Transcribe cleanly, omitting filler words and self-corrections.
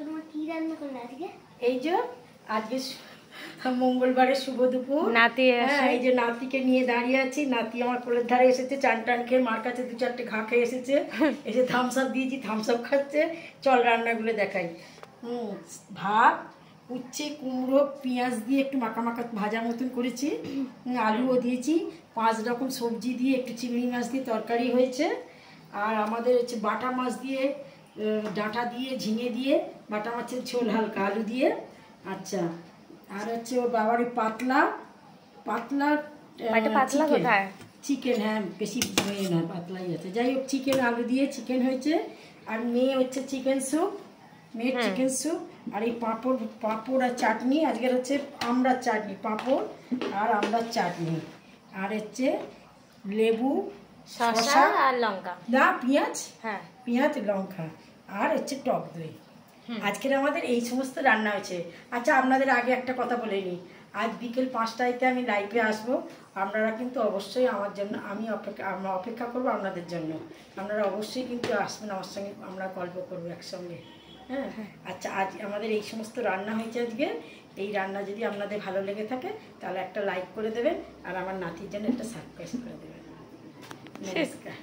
তোমার কি রান্না করলে আজকে? এই যে আজকে মঙ্গলবারের শুভ দুপুর। নাতি এই যে নাতিকে নিয়ে দাঁড়িয়ে আছি। নাতি আমার কোলের ধারে এসেছে, চান টান খেয়ে মার কাছে 2-4টে ঘা খেয়ে এসেছে। এসে থামস আপ দিয়েছি, থামস আপ খাচ্ছে। চল রান্নাগুলো দেখাই। ভাত, উচ্ছে, কুমড়ো, পেঁয়াজ দিয়ে একটু মাখা মাখা ভাজা মতন করেছি। আলুও দিয়েছি। 5 রকম সবজি দিয়ে একটু চিংড়ি মাছ দিয়ে তরকারি হয়েছে। আর আমাদের হচ্ছে বাটা মাছ দিয়ে, ডাঁটা দিয়ে, ঝিঙে দিয়ে বাটা মাছের ঝোল হালকা আলু দিয়ে। আচ্ছা, আর হচ্ছে ওর বাবার ওই পাতলা চিকেন। হ্যাঁ, বেশি মেয়ে নয়, পাতলাই আছে। যাই হোক, চিকেন আলু দিয়ে চিকেন হয়েছে। আর মেয়ে হচ্ছে চিকেন স্যুপ, মেয়ের চিকেন স্যুপ। আর এই পাঁপড় আর চাটনি। আজকের হচ্ছে আমড়ার চাটনি, পাঁপড় আর আমড়ার চাটনি। আর হচ্ছে লেবু, শসা আর লঙ্কা, না পেঁয়াজ, হ্যাঁ পেঁয়াজ লঙ্কা, আর হচ্ছে টক দই। আজকের আমাদের এই সমস্ত রান্না হয়েছে। আচ্ছা, আপনাদের আগে একটা কথা বলে নিই। আজ বিকেল 5টায় আমি লাইভে আসবো। আপনারা কিন্তু অবশ্যই আমার জন্য, আমরা অপেক্ষা করবো আপনাদের জন্য। আপনারা অবশ্যই কিন্তু আসবেন আমার সঙ্গে, আমরা গল্প করবো একসঙ্গে। হ্যাঁ, আচ্ছা, আজ আমাদের এই সমস্ত রান্না হয়েছে আজকে। এই রান্না যদি আপনাদের ভালো লেগে থাকে তাহলে একটা লাইক করে দেবেন, আর আমার নাতির জন্য একটা সাবস্ক্রাইব করে দেবেন। নমস্কার।